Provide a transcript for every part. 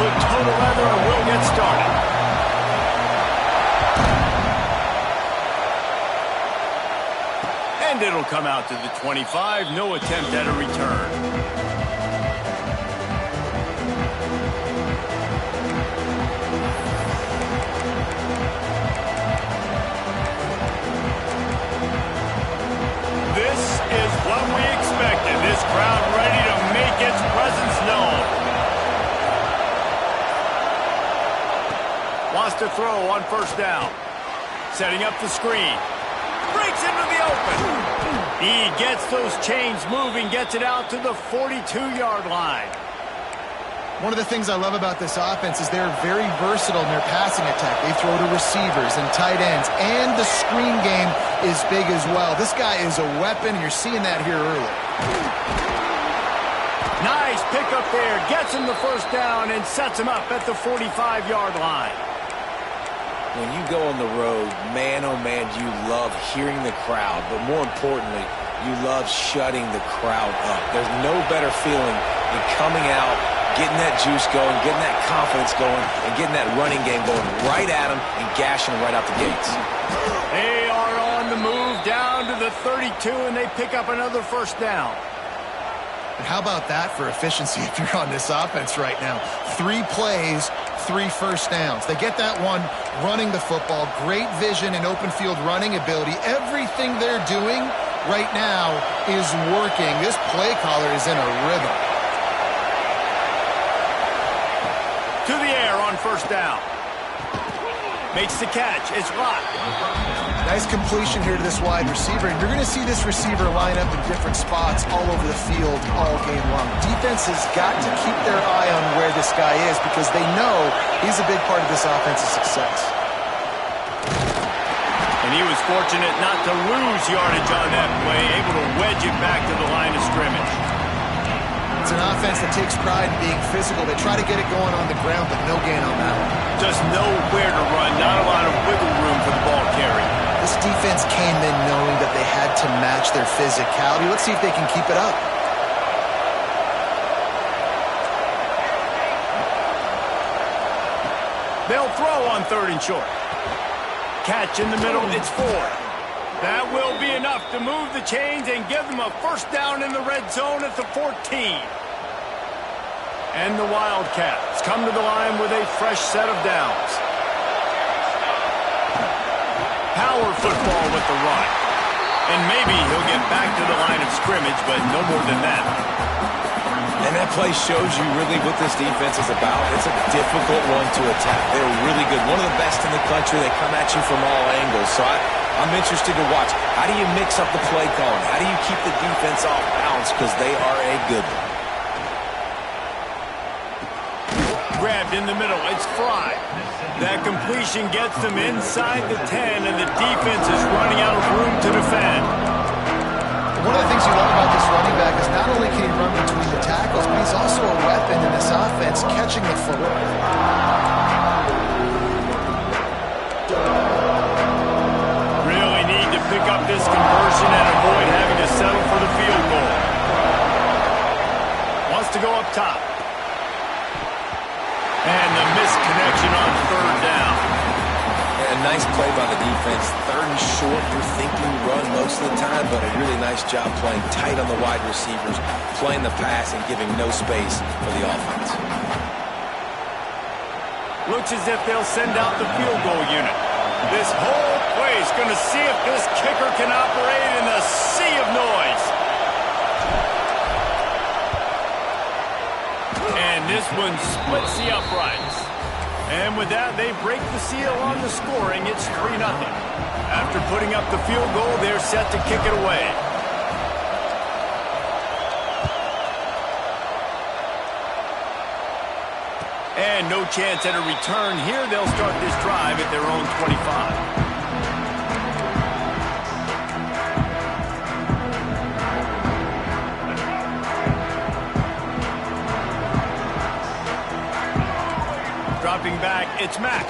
put toe to leather and we'll get started. And it'll come out to the 25. No attempt at a return. This is what we expected. This crowd ready to make its presence known. Wants to throw on first down. Setting up the screen. Breaks into the open. He gets those chains moving, gets it out to the 42-yard line. One of the things I love about this offense is they're very versatile in their passing attack. They throw to receivers and tight ends, and the screen game is big as well. This guy is a weapon, and you're seeing that here early. Nice pickup there. Gets him the first down and sets him up at the 45-yard line. When you go on the road, man, oh man, you love hearing the crowd, but more importantly, you love shutting the crowd up. There's no better feeling than coming out, getting that juice going, getting that confidence going, and getting that running game going right at them and gashing them right out the gates. They are on the move down to the 32, and they pick up another first down. And how about that for efficiency if you're on this offense right now? 3 plays, 3 first downs. They get that one running the football, great vision and open field running ability. Everything they're doing right now is working. This play caller is in a rhythm. To the air on first down. Makes the catch. It's blocked. Nice completion here to this wide receiver. And you're going to see this receiver line up in different spots all over the field all game long. Defense has got to keep their eye on where this guy is because they know he's a big part of this offense's success. And he was fortunate not to lose yardage on that play, able to wedge it back to the line of scrimmage. It's an offense that takes pride in being physical. They try to get it going on the ground, but no gain on that one. Just nowhere to run, not a lot of wiggle room for the ball carry. This defense came in knowing that they had to match their physicality. Let's see if they can keep it up. They'll throw on 3rd and short. Catch in the middle, it's 4. That will be enough to move the chains and give them a first down in the red zone at the 14. And the Wildcats come to the line with a fresh set of downs. Power football with the run. And maybe he'll get back to the line of scrimmage, but no more than that. And that play shows you really what this defense is about. It's a difficult one to attack. They're really good. One of the best in the country. They come at you from all angles. So I'm interested to watch. How do you mix up the play calling? How do you keep the defense off balance? Because they are a good one. Grabbed in the middle. It's Fry. That completion gets them inside the 10, and the defense is running out of room to defend. One of the things you love about this running back is not only can he run between the tackles, but he's also a weapon in this offense, catching the football. Really need to pick up this conversion and avoid having to settle for the field goal. Wants to go up top. And the missed connection on 3rd down. A nice play by the defense. 3rd and short, you're thinking run most of the time, but a really nice job playing tight on the wide receivers, playing the pass and giving no space for the offense. Looks as if they'll send out the field goal unit. This whole play is going to see if this kicker can operate in the sea of noise. And this one splits the uprights. And with that, they break the seal on the scoring. It's 3-0. After putting up the field goal, they're set to kick it away. And no chance at a return here. They'll start this drive at their own 25. Dropping back, it's Mack.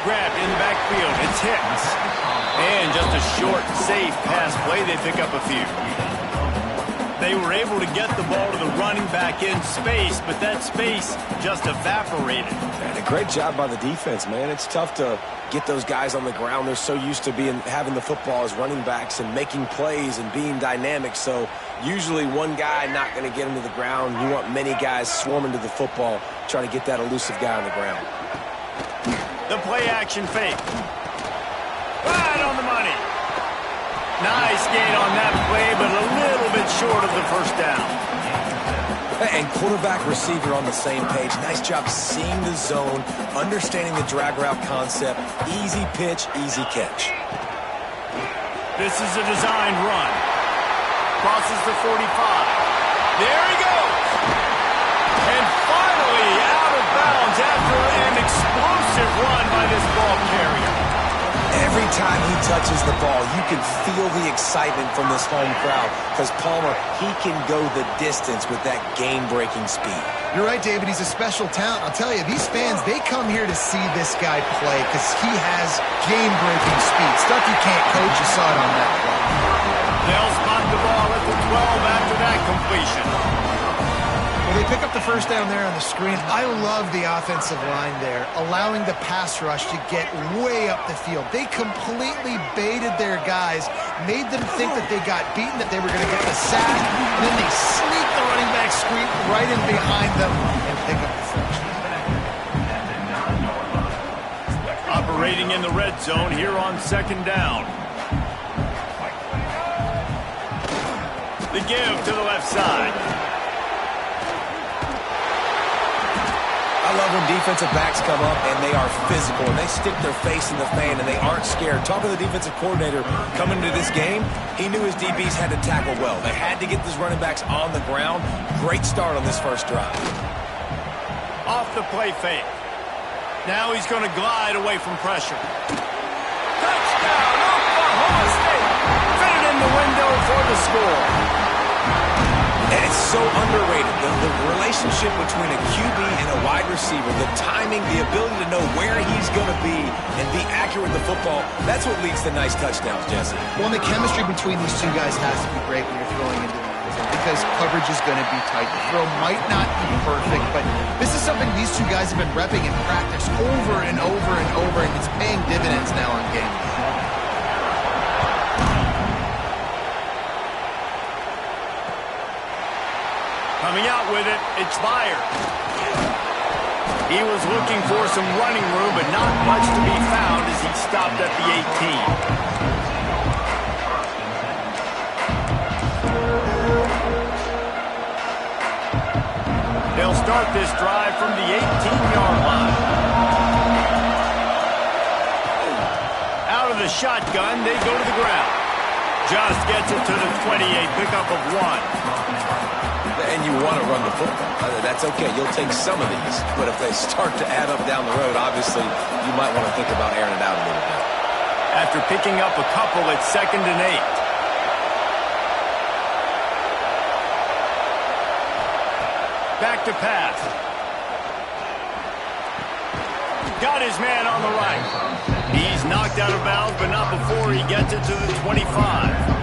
Grabbed in the backfield, it's Hicks. And just a short, safe pass play, they pick up a few. They were able to get the ball to the running back in space, but that space just evaporated. And a great job by the defense, man. It's tough to get those guys on the ground. They're so used to having the football as running backs and making plays and being dynamic. So usually one guy not going to get him to the ground. You want many guys swarming to the football, trying to get that elusive guy on the ground. The play action fake. Right on the money. Nice gain on that play, but a little bit short of the first down. And quarterback receiver on the same page. Nice job seeing the zone, understanding the drag route concept. Easy pitch, easy catch. This is a designed run. Crosses the 45. There he goes. And finally out of bounds after an explosive run by this ball carrier. Every time he touches the ball, you can feel the excitement from this home crowd because Palmer, he can go the distance with that game-breaking speed. You're right, David. He's a special talent. I'll tell you, these fans, they come here to see this guy play because he has game-breaking speed. Stuff you can't coach. You saw it on that play. They'll spot the ball at the 12 after that completion. Well, they pick up the first down there on the screen. I love the offensive line there, allowing the pass rush to get way up the field. They completely baited their guys, made them think that they got beaten, that they were going to get the sack, and then they sneak the running back screen right in behind them and pick up the first. Operating in the red zone here on second down. The give to the left side. I love when defensive backs come up and they are physical and they stick their face in the fan and they aren't scared. Talking to the defensive coordinator coming into this game, he knew his DBs had to tackle well. They had to get these running backs on the ground. Great start on this first drive. Off the play fake. Now he's going to glide away from pressure. Touchdown, Oklahoma State. Fit it in the window for the score. And it's so underrated, the relationship between a QB and a wide receiver, the timing, the ability to know where he's going to be and be accurate with the football, that's what leads to nice touchdowns, Jesse. Well, and the chemistry between these two guys has to be great when you're throwing into the end zone because coverage is going to be tight. The throw might not be perfect, but this is something these two guys have been repping in practice over and over and over, and it's paying dividends now on game day. Coming out with it, it's fired. He was looking for some running room, but not much to be found as he stopped at the 18. They'll start this drive from the 18-yard line. Out of the shotgun, they go to the ground. Just gets it to the 28, pickup of 1. And you want to run the football. That's okay. You'll take some of these. But if they start to add up down the road, obviously, you might want to think about airing it out a little bit. After picking up a couple, it's 2nd and 8. Back to pass. Got his man on the right. He's knocked out of bounds, but not before he gets it to the 25.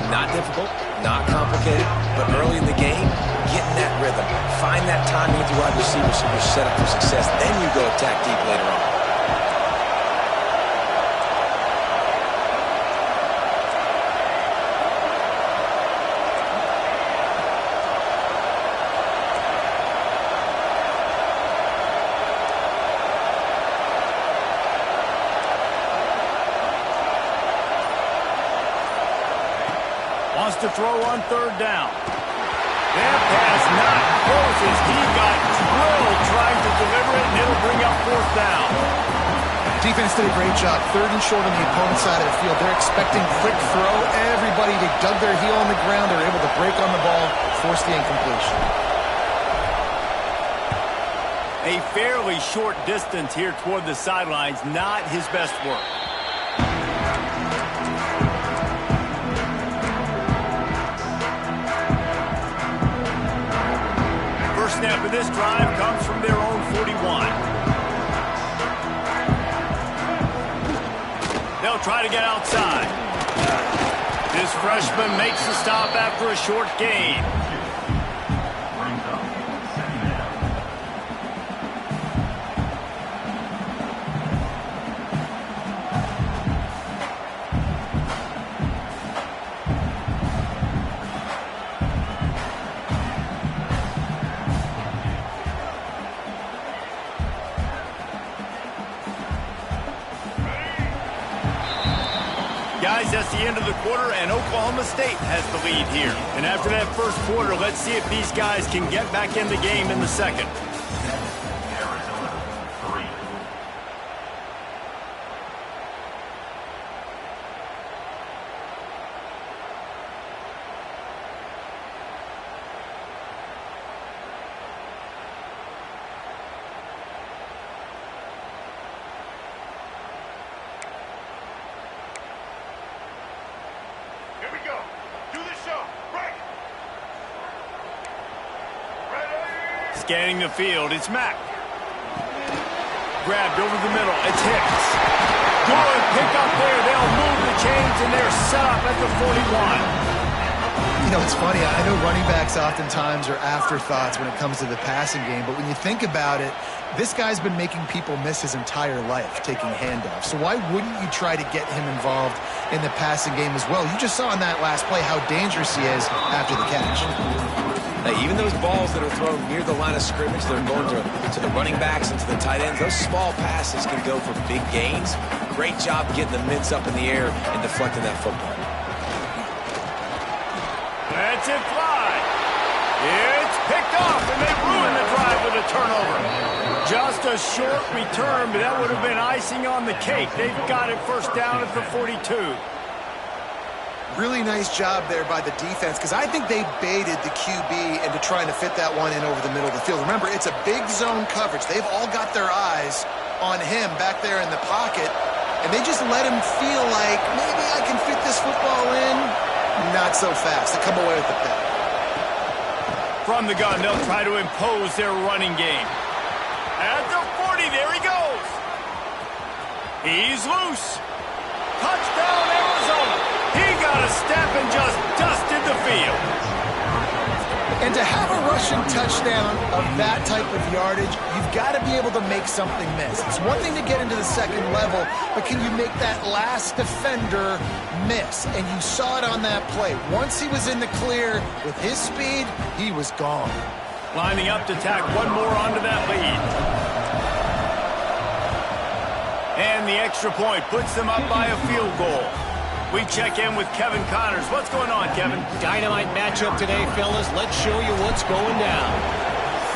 Not difficult, not complicated, but early in the game, getting that rhythm. Find that timing with your wide receiver so you're set up for success. Then you go attack deep later on. To throw on 3rd down. That pass not close as he got drilled trying to deliver it, and it'll bring up 4th down. Defense did a great job. 3rd and short on the opponent's side of the field. They're expecting quick throw. Everybody, they dug their heel on the ground. They're able to break on the ball, force the incompletion. A fairly short distance here toward the sidelines, not his best work. Snap of this drive comes from their own 41. They'll try to get outside. This freshman makes the stop after a short gain. Guys, that's the end of the quarter, and Oklahoma State has the lead here. And after that first quarter, let's see if these guys can get back in the game in the second. Scanning the field, it's Mack. Grabbed over the middle, it's Hicks. Good pick up there. They'll move the chains, and they're set up at the 41. You know, it's funny. I know running backs oftentimes are afterthoughts when it comes to the passing game, but when you think about it, this guy's been making people miss his entire life taking handoffs. So why wouldn't you try to get him involved in the passing game as well? You just saw in that last play how dangerous he is after the catch. Hey, even those balls that are thrown near the line of scrimmage, they're going to the running backs and to the tight ends. Those small passes can go for big gains. Great job getting the mitts up in the air and deflecting that football. That's it fly. It's picked off, and they ruin the drive with a turnover. Just a short return, but that would have been icing on the cake. They've got it first down at the 42. Really nice job there by the defense, because I think they baited the QB into trying to fit that one in over the middle of the field. Remember, it's a big zone coverage. They've all got their eyes on him back there in the pocket, and they just let him feel like, maybe I can fit this football in. Not so fast. They come away with the pick. From the gun, they'll try to impose their running game. At the 40, there he goes. He's loose. Touchdown, Arizona. He got a step and just dusted the field. And to have a rushing touchdown of that type of yardage, you've got to be able to make something miss. It's one thing to get into the second level, but can you make that last defender miss? And you saw it on that play. Once he was in the clear with his speed, he was gone. Lining up to tack one more onto that lead. And the extra point puts them up by a field goal. We check in with Kevin Connors. What's going on, Kevin? Dynamite matchup today, fellas. Let's show you what's going down.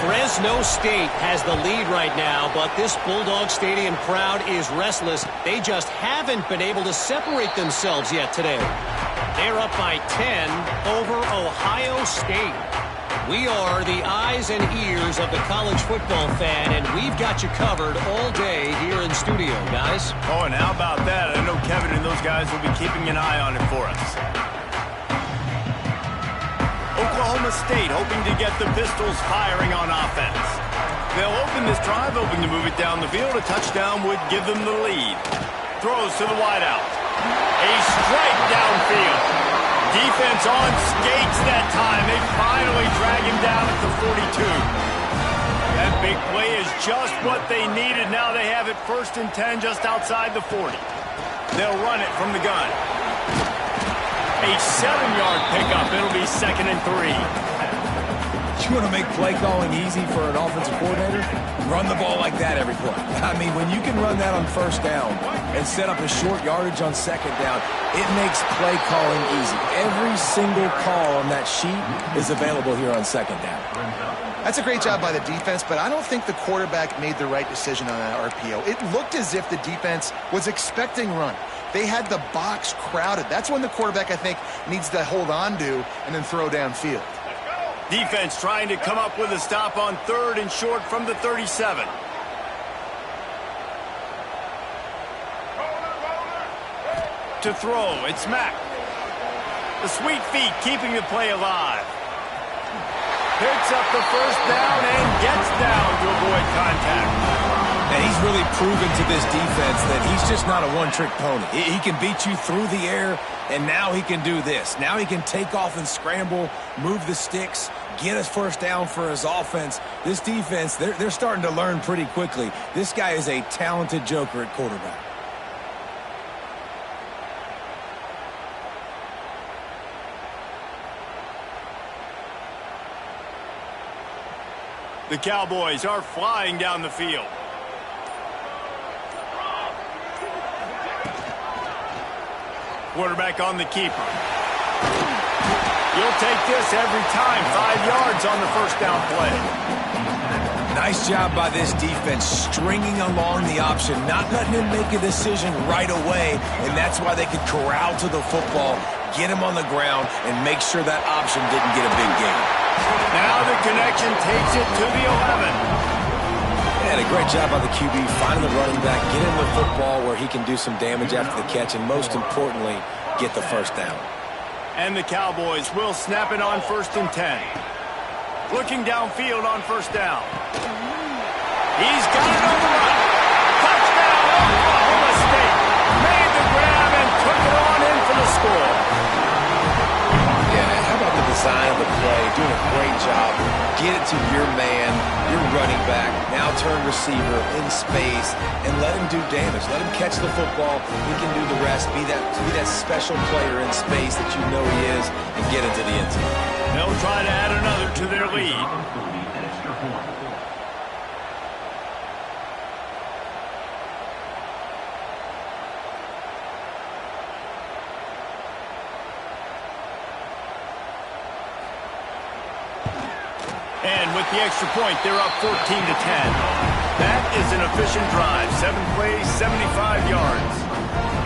Fresno State has the lead right now, but this Bulldog Stadium crowd is restless. They just haven't been able to separate themselves yet today. They're up by 10 over Ohio State. We are the eyes and ears of the college football fan, and we've got you covered all day here in studio, guys. Oh, and how about that? I know Kevin and those guys will be keeping an eye on it for us. Oklahoma State hoping to get the Pistols firing on offense. They'll open this drive, hoping to move it down the field. A touchdown would give them the lead. Throws to the wideout. A strike downfield. Defense on skates that time. They finally drag him down at the 42. That big play is just what they needed. Now they have it 1st and 10 just outside the 40. They'll run it from the gun. A 7-yard pickup. It'll be 2nd and 3. You want to make play calling easy for an offensive coordinator? Run the ball like that every play. I mean, when you can run that on 1st down and set up a short yardage on 2nd down, it makes play calling easy. Every single call on that sheet is available here on 2nd down. That's a great job by the defense, but I don't think the quarterback made the right decision on that RPO. It looked as if the defense was expecting run. They had the box crowded. That's when the quarterback, I think, needs to hold on to and then throw downfield. Defense trying to come up with a stop on 3rd and short from the 37. To throw, it's Mack. The sweet feet keeping the play alive. Picks up the 1st down and gets down to avoid contact. And he's really proven to this defense that he's just not a one-trick pony. He can beat you through the air, and now he can do this. Now he can take off and scramble, move the sticks, get us first down for his offense. This defense, they're starting to learn pretty quickly. This guy is a talented joker at quarterback. The Cowboys are flying down the field. Quarterback on the keeper. You'll take this every time. 5 yards on the first down play. Nice job by this defense stringing along the option, not letting him make a decision right away, and that's why they could corral to the football, get him on the ground, and make sure that option didn't get a big gain. Now the connection takes it to the 11. And a great job by the QB finding the running back, get him the football where he can do some damage after the catch, and most importantly, get the first down. And the Cowboys will snap it on 1st and 10. Looking downfield on first down. He's got it on the run. Touchdown, Oklahoma State. Made the grab and took it on in for the score. Yeah, how about the design of the play? Doing a great job. Get it to your man, your running back, now turn receiver in space, and let him do damage. Let him catch the football. He can do the rest. Be that special player in space that you know he is, and get into the end zone. They'll try to add another to their lead. And with the extra point, they're up 14 to 10. That is an efficient drive. 7 plays, 75 yards.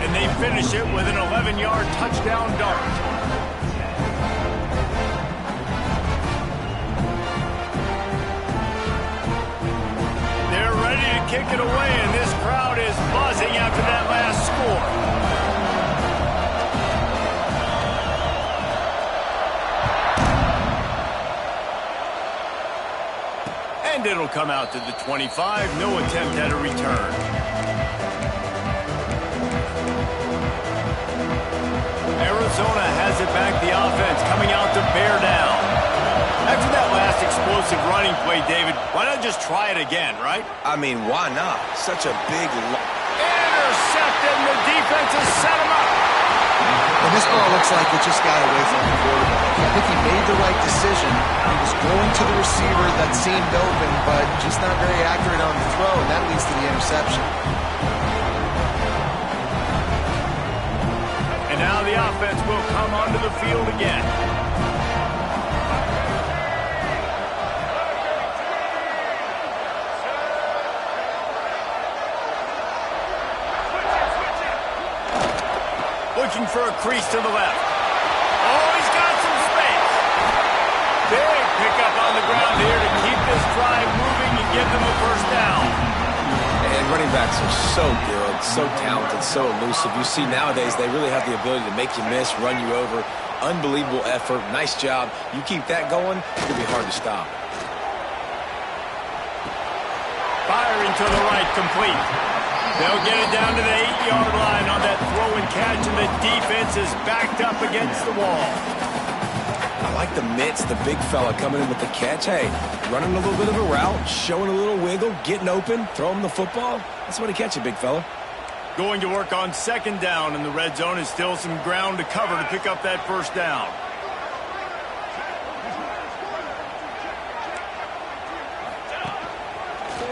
And they finish it with an 11-yard touchdown dart. They're ready to kick it away, and this crowd is buzzing after that last score. And it'll come out to the 25. No attempt at a return. Arizona has it back. The offense coming out to bear down. After that last explosive running play, David, why not just try it again, right? I mean, why not? Such a big... Intercepted, and the defense has set him up. And this ball looks like it just got away from the quarterback. I think he made the right decision. He was going to the receiver that seemed open, but just not very accurate on the throw, and that leads to the interception. And now the offense will come onto the field again. Looking for a crease to the left. Oh, he's got some space. Big pickup on the ground here to keep this drive moving and give them a first down. And running backs are so good, so talented, so elusive. You see nowadays they really have the ability to make you miss, run you over. Unbelievable effort. Nice job. You keep that going, it's going to be hard to stop. Firing to the right, complete. They'll get it down to the 8-yard line on that throw and catch, and the defense is backed up against the wall. I like the mitts, the big fella coming in with the catch. Hey, running a little bit of a route, showing a little wiggle, getting open, throw him the football. That's what he catch you, big fella. Going to work on 2nd down, and the red zone is still some ground to cover to pick up that first down.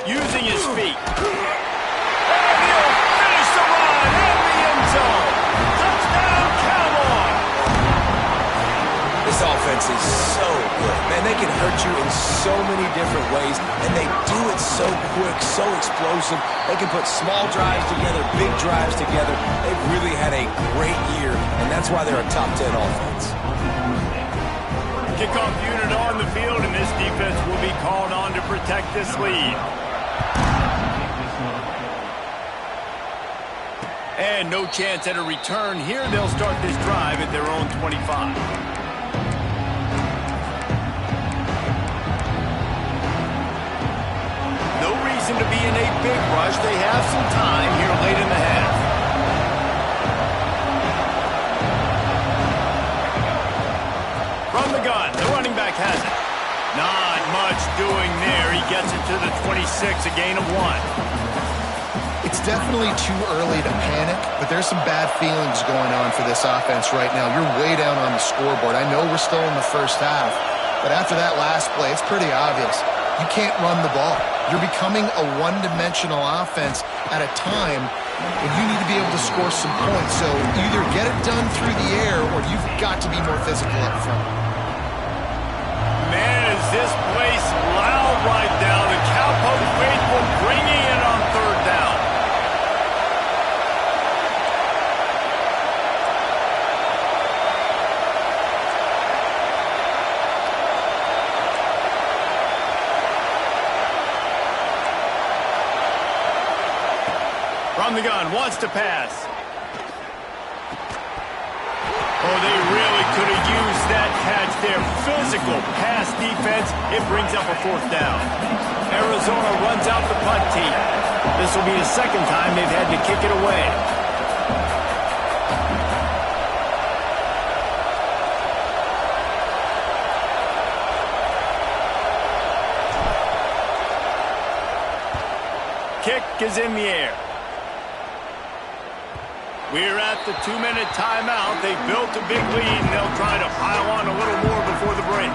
Using his feet. This offense is so good. Man, they can hurt you in so many different ways, and they do it so quick, so explosive. They can put small drives together, big drives together. They've really had a great year, and that's why they're a top 10 offense. Kickoff unit on the field, and this defense will be called on to protect this lead. And no chance at a return here. They'll start this drive at their own 25. To to be in a big rush. They have some time here late in the half. From the gun, the running back has it. Not much doing there. He gets it to the 26, a gain of 1. It's definitely too early to panic, but there's some bad feelings going on for this offense right now. You're way down on the scoreboard. I know we're still in the first half, but after that last play, it's pretty obvious. You can't run the ball. You're becoming a one-dimensional offense at a time when you need to be able to score some points. So either get it done through the air or you've got to be more physical up front. Man, is this place loud right now. The Cowpoke faithful bringing it on third down. From the gun, wants to pass. Oh, they really could have used that catch there. Physical pass defense. It brings up a fourth down. Arizona runs out the punt team. This will be the second time they've had to kick it away. Kick is in the air. We're at the 2-minute timeout. They built a big lead, and they'll try to pile on a little more before the break.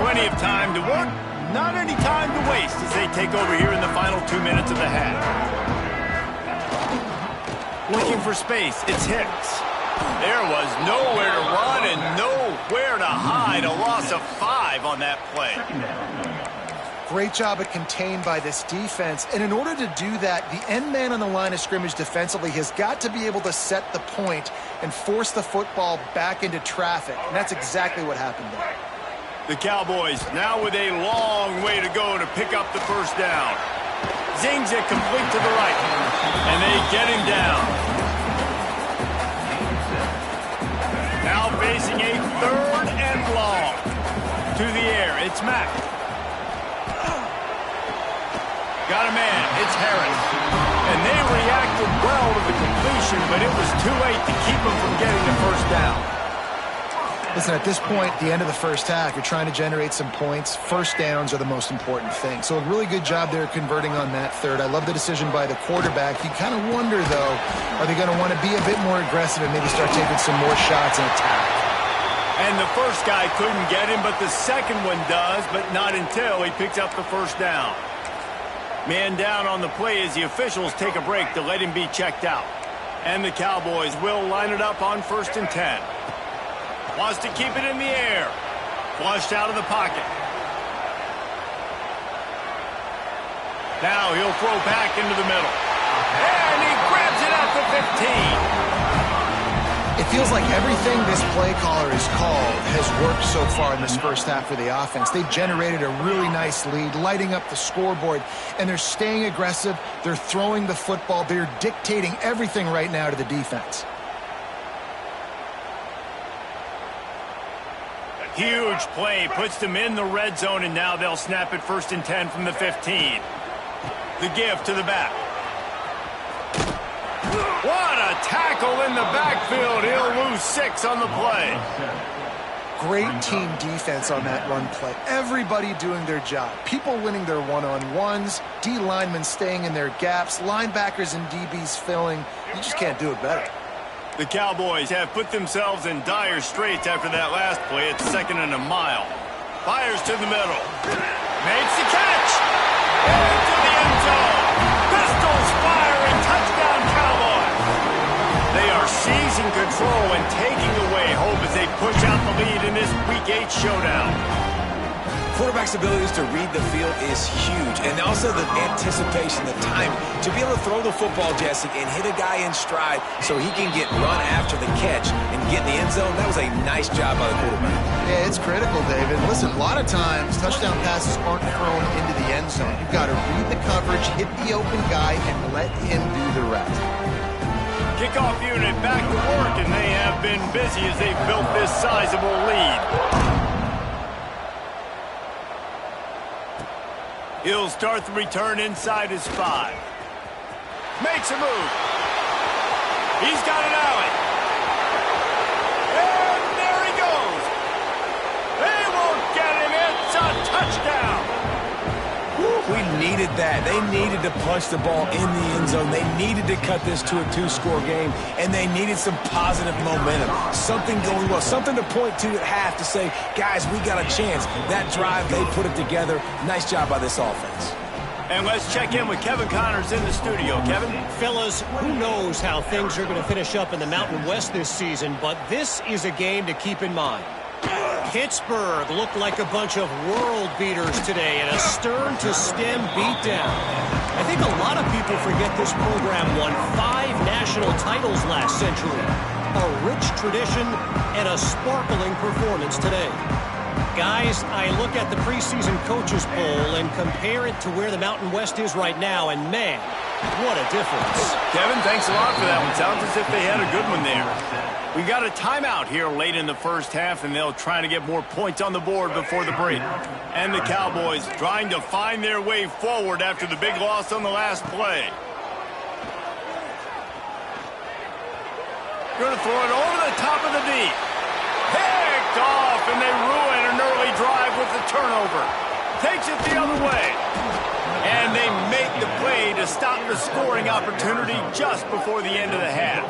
Plenty of time to work. Not any time to waste as they take over here in the final 2 minutes of the half. Looking for space, it's Hicks. There was nowhere to run and nowhere to hide. A loss of 5 on that play. Great job at contained by this defense. And in order to do that, the end man on the line of scrimmage defensively has got to be able to set the point and force the football back into traffic. And that's exactly what happened there. The Cowboys now with a long way to go to pick up the first down. Zings it complete to the right. And they get him down. Now facing a third and long. To the air, it's Mack. Got a man, it's Harris. And they reacted well to the completion, but it was too late to keep them from getting the first down. Listen, at this point, the end of the first half, you're trying to generate some points. First downs are the most important thing. So a really good job there converting on that third. I love the decision by the quarterback. You kind of wonder, though, are they going to want to be a bit more aggressive and maybe start taking some more shots and attack? And the first guy couldn't get him, but the second one does, but not until he picks up the first down. Man down on the play as the officials take a break to let him be checked out. And the Cowboys will line it up on 1st and 10. Wants to keep it in the air. Flushed out of the pocket. Now he'll throw back into the middle. And he grabs it at the 15. It feels like everything this play caller has called has worked so far in this first half for the offense. They've generated a really nice lead, lighting up the scoreboard, and they're staying aggressive. They're throwing the football. They're dictating everything right now to the defense. Huge play, puts them in the red zone, and now they'll snap it 1st and 10 from the 15. The give to the back. What a tackle in the backfield. He'll lose 6 on the play. Great team defense on that run play. Everybody doing their job. People winning their one-on-ones, D linemen staying in their gaps, linebackers and DBs filling. You just can't do it better. The Cowboys have put themselves in dire straits after that last play. It's 2nd and a mile. Fires to the middle. Makes the catch. Into the end zone. Pistols firing. Touchdown, Cowboys. They are seizing control and taking away hope as they push out the lead in this Week 8 showdown. quarterback's abilities to read the field is huge. And also the anticipation, the timing. To be able to throw the football, Jesse, and hit a guy in stride so he can get run after the catch and get in the end zone, that was a nice job by the quarterback. Yeah, it's critical, David. Listen, a lot of times, touchdown passes aren't thrown into the end zone. You've got to read the coverage, hit the open guy, and let him do the rest. Kickoff unit back to work, and they have been busy as they've built this sizable lead. He'll start the return inside his 5. Makes a move. He's got an alley. And there he goes. They won't get him. It's a touchdown. We needed that. They needed to punch the ball in the end zone. They needed to cut this to a 2-score game, and they needed some positive momentum. Something going well, something to point to at half to say, guys, we got a chance. That drive, they put it together. Nice job by this offense. And let's check in with Kevin Connors in the studio. Kevin? Fellas, who knows how things are going to finish up in the Mountain West this season, but this is a game to keep in mind. Pittsburgh looked like a bunch of world beaters today in a stern-to-stem beatdown. I think a lot of people forget this program won 5 national titles last century. A rich tradition and a sparkling performance today. Guys, I look at the preseason coaches poll and compare it to where the Mountain West is right now, and man, what a difference. Kevin, thanks a lot for that one. Sounds as if they had a good one there. We got a timeout here late in the first half, and they'll try to get more points on the board before the break. And the Cowboys trying to find their way forward after the big loss on the last play. Going to throw it over the top of the deep. Picked off, and they ruin an early drive with the turnover. Takes it the other way. And they make the play to stop the scoring opportunity just before the end of the half.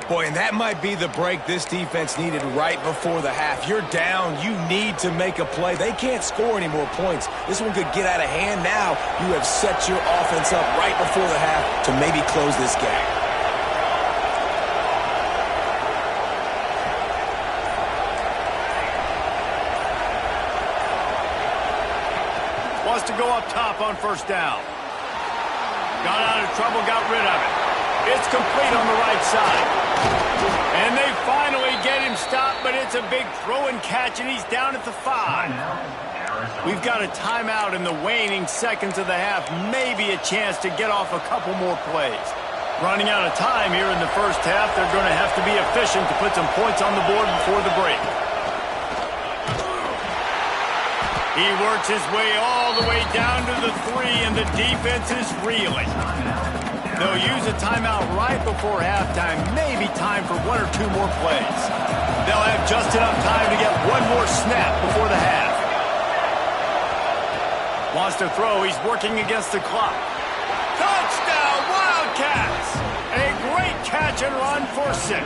Boy, and that might be the break this defense needed right before the half. You're down. You need to make a play. They can't score any more points. This one could get out of hand now. You have set your offense up right before the half to maybe close this gap. Wants to go up top on first down. Got out of trouble, got rid of it. It's complete on the right side. And they finally get him stopped, but it's a big throw and catch, and he's down at the 5. We've got a timeout in the waning seconds of the half. Maybe a chance to get off a couple more plays. Running out of time here in the first half. They're going to have to be efficient to put some points on the board before the break. He works his way all the way down to the 3, and the defense is reeling. They'll use a timeout right before halftime, maybe time for 1 or 2 more plays. They'll have just enough time to get one more snap before the half. Wants to throw, he's working against the clock. Touchdown, Wildcats! A great catch and run for 6.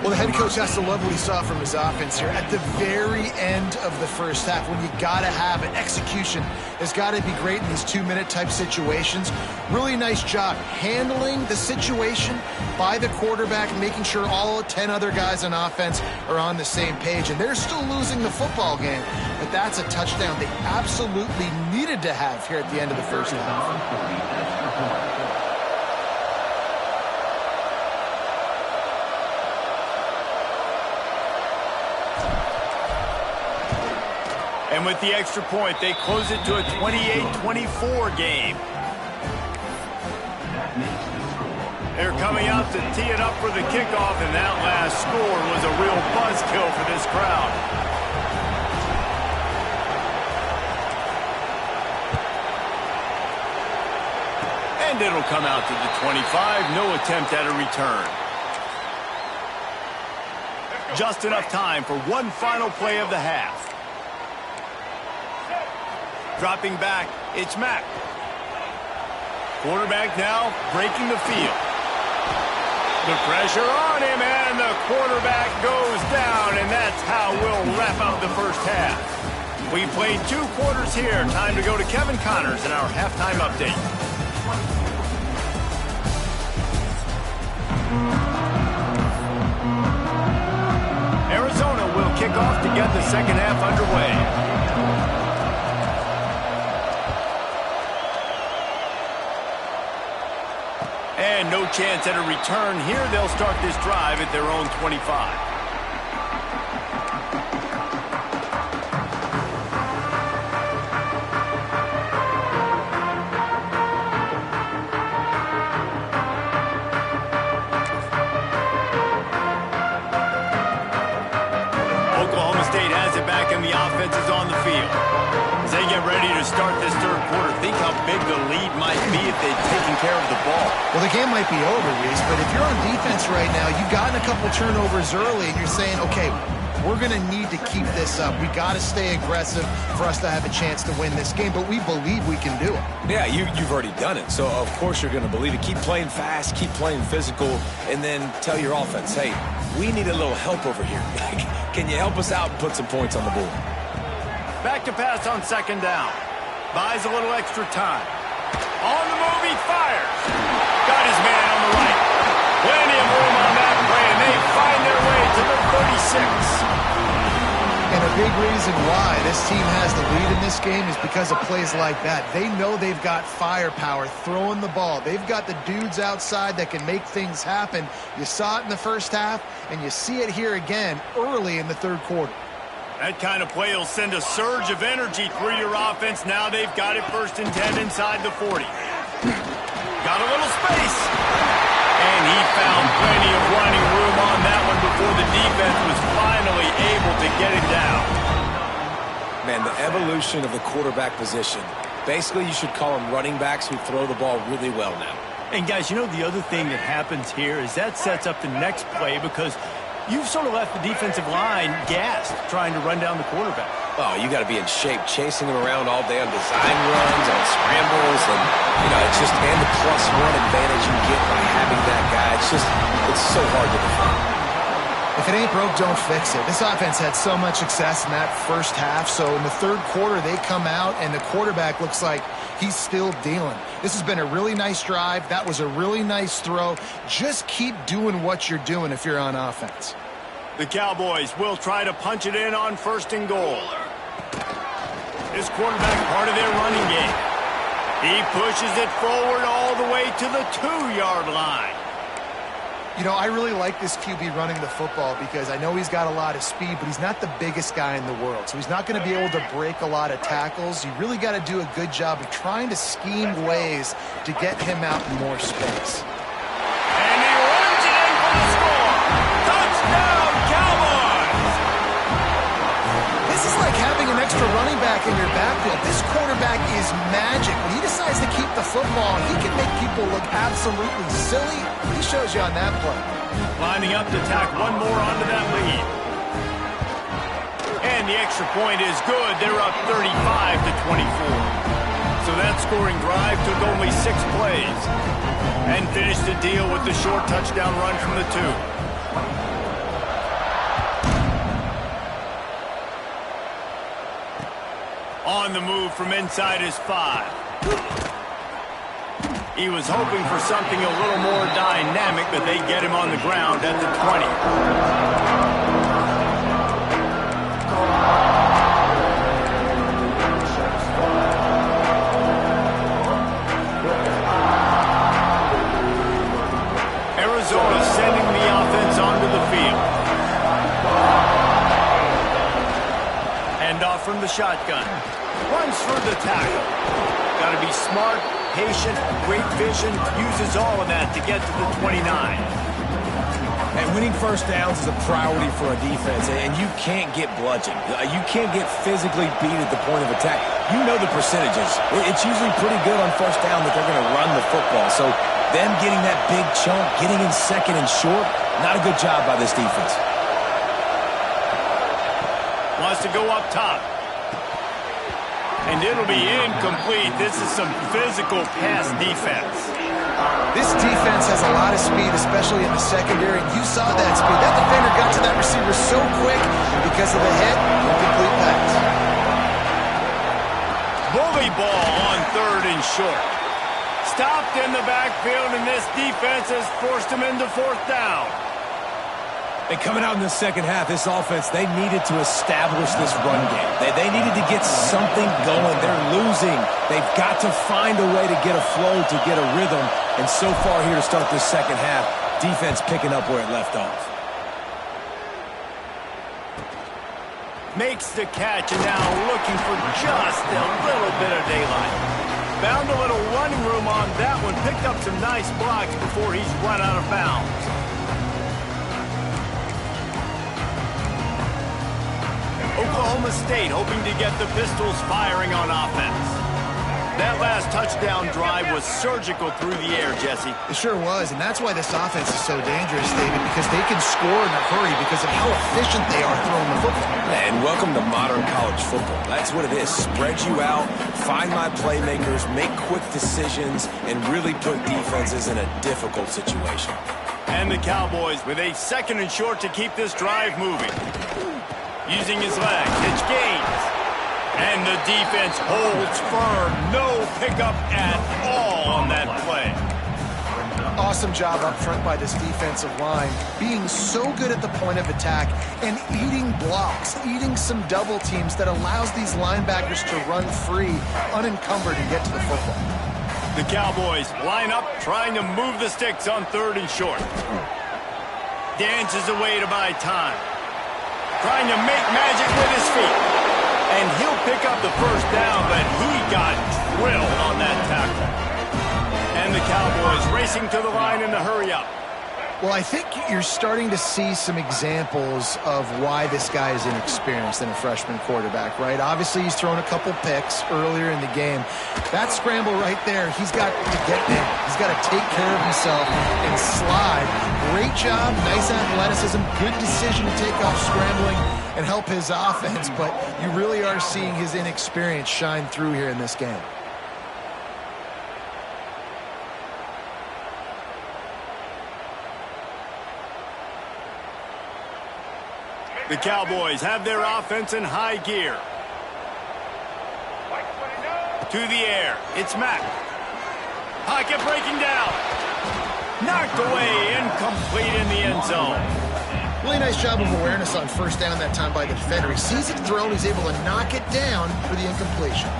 Well, the head coach has to love what he saw from his offense here at the very end of the first half, when you got to have it. Execution has got to be great in these 2-minute type situations. Really nice job handling the situation by the quarterback, making sure all 10 other guys on offense are on the same page. And they're still losing the football game, but that's a touchdown they absolutely needed to have here at the end of the first half. And with the extra point, they close it to a 28-24 game. They're coming out to tee it up for the kickoff, and that last score was a real buzzkill for this crowd. And it'll come out to the 25. No attempt at a return. Just enough time for one final play of the half. Dropping back, it's Mack. Quarterback now breaking the field. The pressure on him, and the quarterback goes down, and that's how we'll wrap up the first half. We played 2 quarters here. Time to go to Kevin Connors in our halftime update. Arizona will kick off to get the second half underway. And no chance at a return here. They'll start this drive at their own 25. Oklahoma State has it back and the offense is on the field. As they get ready to start this third quarter, think how big the lead might be if they'd taken care of the ball. Well, the game might be over, Reese, but if you're on defense right now, you've gotten a couple turnovers early, and you're saying, okay, we're going to need to keep this up. We got to stay aggressive for us to have a chance to win this game, but we believe we can do it. Yeah, you've already done it, so of course you're going to believe it. Keep playing fast, keep playing physical, and then tell your offense, hey, we need a little help over here. Can you help us out and put some points on the board? Back to pass on second down. Buys a little extra time. On the move, he fires. Got his man on the right. Plenty of room on that play, and they find their way to the 36. And a big reason why this team has the lead in this game is because of plays like that. They know they've got firepower throwing the ball. They've got the dudes outside that can make things happen. You saw it in the first half, and you see it here again early in the third quarter. That kind of play will send a surge of energy through your offense. Now they've got it 1st and 10 inside the 40. Got a little space. And he found plenty of running room on that one before the defense was finally able to get it down. Man, the evolution of the quarterback position. Basically, you should call them running backs who throw the ball really well now. And guys, you know the other thing that happens here is that sets up the next play because you've sort of left the defensive line gassed trying to run down the quarterback. Oh, you got to be in shape, chasing him around all day on design runs, on scrambles, and, you know, it's just, and the +1 advantage you get by having that guy. It's so hard to defend. If it ain't broke, don't fix it. This offense had so much success in that first half, so in the third quarter, they come out, and the quarterback looks like he's still dealing. This has been a really nice drive. That was a really nice throw. Just keep doing what you're doing if you're on offense. The Cowboys will try to punch it in on 1st and goal. This quarterback part of their running game. He pushes it forward all the way to the 2-yard line. You know, I really like this QB running the football because I know he's got a lot of speed, but he's not the biggest guy in the world. So he's not going to be able to break a lot of tackles. You really got to do a good job of trying to scheme ways to get him out in more space. And he runs it in for the score. Touchdown, Cowboys! This is like having an extra running back in your backfield. This quarterback is magic. When he decides to keep the football, he can make people look absolutely silly. He shows you on that play. Lining up to tack one more onto that lead. And the extra point is good. They're up 35-24. So that scoring drive took only 6 plays. And finished the deal with the short touchdown run from the 2. On the move from inside his 5. He was hoping for something a little more dynamic, but they get him on the ground at the 20. Arizona sending the offense onto the field. Hand off from the shotgun. Runs for the tackle. Got to be smart, patient, great vision, uses all of that to get to the 29. And winning first downs is a priority for a defense, and you can't get bludgeoned. You can't get physically beat at the point of attack. You know the percentages. It's usually pretty good on first down that they're going to run the football. So them getting that big chunk, getting in second and short, not a good job by this defense. Wants to go up top. And it'll be incomplete. This is some physical pass defense. This defense has a lot of speed, especially in the secondary. You saw that speed. That defender got to that receiver so quick, and because of the hit, incomplete pass. Bully ball on 3rd and short. Stopped in the backfield, and this defense has forced him into 4th down. And coming out in the second half, this offense, they needed to establish this run game. They needed to get something going. They're losing. They've got to find a way to get a flow, to get a rhythm. And so far here to start this second half, defense picking up where it left off. Makes the catch, and now looking for just a little bit of daylight. Found a little running room on that one. Picked up some nice blocks before he's run out of bounds. Oklahoma State hoping to get the Pistols firing on offense. That last touchdown drive was surgical through the air, Jesse. It sure was, and that's why this offense is so dangerous, David, because they can score in a hurry because of how efficient they are throwing the football. And welcome to modern college football. That's what it is. Spread you out, find my playmakers, make quick decisions, and really put defenses in a difficult situation. And the Cowboys with a 2nd and short to keep this drive moving. Using his legs, it's gains. And the defense holds firm. No pickup at all on that play. Awesome job up front by this defensive line, being so good at the point of attack and eating blocks, eating some double teams that allows these linebackers to run free, unencumbered, and get to the football. The Cowboys line up, trying to move the sticks on 3rd and short. Dances away to buy time. Trying to make magic with his feet. And he'll pick up the first down, but he got drilled on that tackle. And the Cowboys racing to the line in the hurry-up. Well, I think you're starting to see some examples of why this guy is inexperienced in a freshman quarterback, right? Obviously, he's thrown a couple picks earlier in the game. That scramble right there, he's got to get down. He's got to take care of himself and slide. Great job, nice athleticism, good decision to take off scrambling and help his offense, but you really are seeing his inexperience shine through here in this game. The Cowboys have their offense in high gear. To the air, it's Mack. Pocket breaking down. Knocked away, incomplete in the end zone. Really nice job of awareness on first down that time by the defender. He sees it thrown, he's able to knock it down for the incompletion.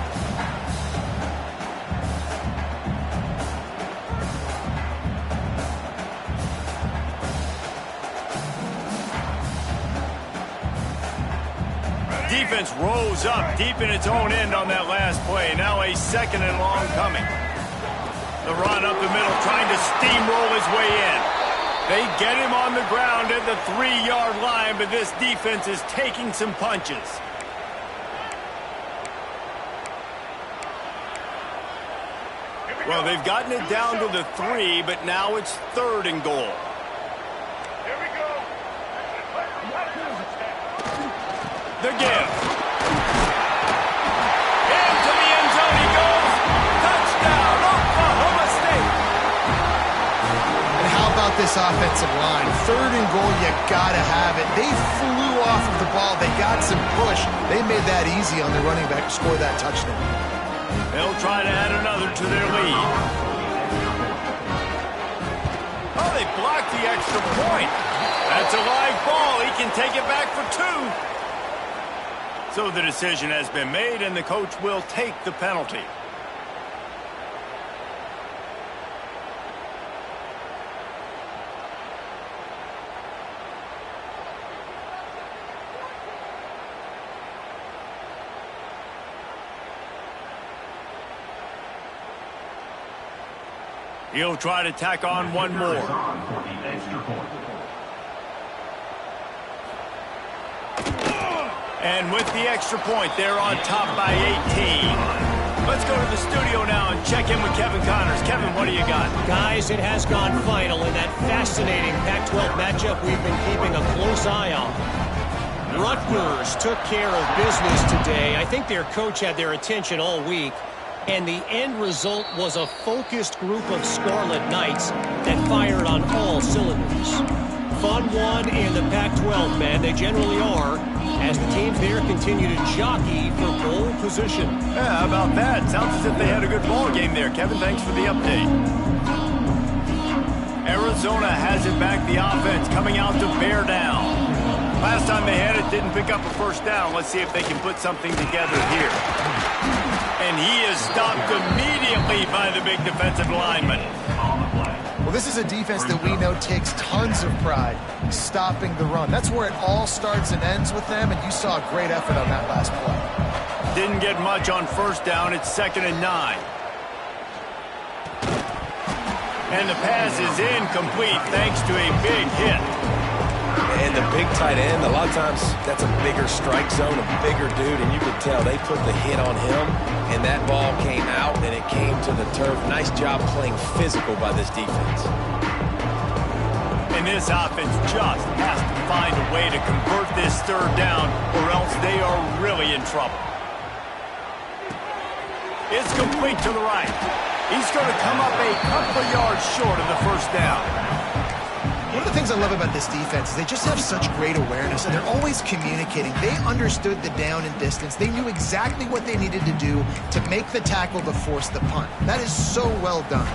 Defense rose up deep in its own end on that last play. Now a 2nd and long coming. The run up the middle, trying to steamroll his way in. They get him on the ground at the 3-yard line, but this defense is taking some punches. Well, they've gotten it down to the 3, but now it's 3rd and goal. The give. Into the end zone he goes. Touchdown, Oklahoma State. And how about this offensive line? 3rd and goal, you gotta have it. They flew off of the ball. They got some push. They made that easy on the running back to score that touchdown. They'll try to add another to their lead. Oh, they blocked the extra point. That's a live ball. He can take it back for 2. So the decision has been made, and the coach will take the penalty. He'll try to tack on one more. And with the extra point, they're on top by 18. Let's go to the studio now and check in with Kevin Connors. Kevin, what do you got? Guys, it has gone final in that fascinating Pac-12 matchup we've been keeping a close eye on. Rutgers took care of business today. I think their coach had their attention all week. And the end result was a focused group of Scarlet Knights that fired on all cylinders. Fun one in the Pac-12, man. They generally are, as the teams there continue to jockey for pole position. Yeah, how about that? Sounds as if they had a good ball game there. Kevin, thanks for the update. Arizona has it back, the offense coming out to bear down. Last time they had it, didn't pick up a first down. Let's see if they can put something together here. And he is stopped immediately by the big defensive lineman. Well, this is a defense that we know takes tons of pride stopping the run. That's where it all starts and ends with them, and you saw a great effort on that last play. Didn't get much on first down. It's 2nd and 9. And the pass is incomplete thanks to a big hit. And the big tight end, a lot of times that's a bigger strike zone, a bigger dude, and you could tell they put the hit on him, and that ball came out, and it came to the turf. Nice job playing physical by this defense. And this offense just has to find a way to convert this 3rd down, or else they are really in trouble. It's complete to the right. He's going to come up a couple of yards short of the first down. One of the things I love about this defense is they just have such great awareness, and they're always communicating. They understood the down and distance. They knew exactly what they needed to do to make the tackle to force the punt. That is so well done.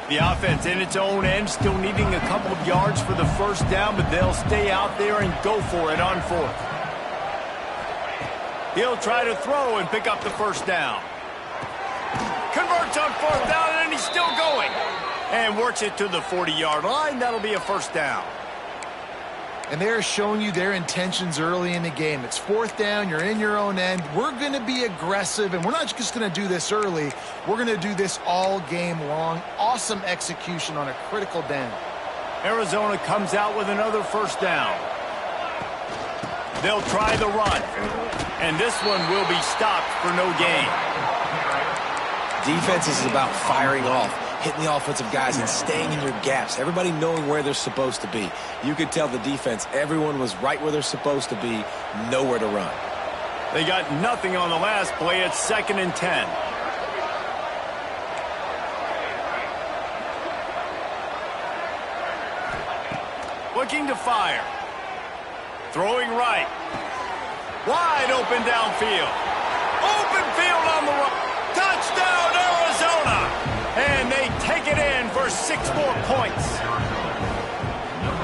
The offense in its own end still needing a couple of yards for the first down, but they'll stay out there and go for it on 4th. He'll try to throw and pick up the first down. Converts on 4th down, and he's still going. And works it to the 40-yard line. That'll be a first down. And they're showing you their intentions early in the game. It's 4th down. You're in your own end. We're going to be aggressive, and we're not just going to do this early. We're going to do this all game long. Awesome execution on a critical down. Arizona comes out with another first down. They'll try the run. And this one will be stopped for no gain. Defense is about firing off, hitting the offensive guys and staying in your gaps. Everybody knowing where they're supposed to be. You could tell the defense, everyone was right where they're supposed to be, nowhere to run. They got nothing on the last play. It's 2nd and 10. Looking to fire. Throwing right. Wide open downfield. Open field on the right. Touchdown, Arizona! And they take it in for 6 more points.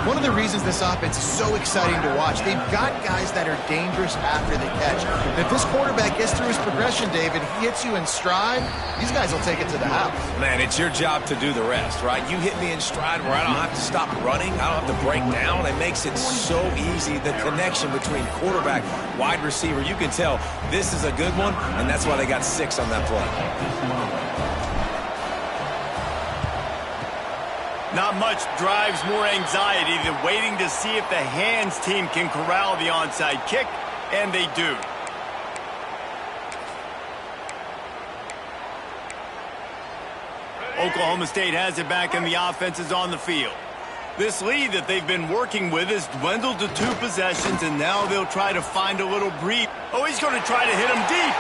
One of the reasons this offense is so exciting to watch, they've got guys that are dangerous after the catch. And if this quarterback gets through his progression, David, he hits you in stride, these guys will take it to the house. Man, it's your job to do the rest, right? You hit me in stride where I don't have to stop running, I don't have to break down. It makes it so easy, the connection between quarterback, wide receiver. You can tell this is a good one, and that's why they got 6 on that play. Not much drives more anxiety than waiting to see if the hands team can corral the onside kick, and they do. Oklahoma State has it back, and the offense is on the field. This lead that they've been working with has dwindled to 2 possessions, and now they'll try to find a little breathe. Oh, he's going to try to hit him deep.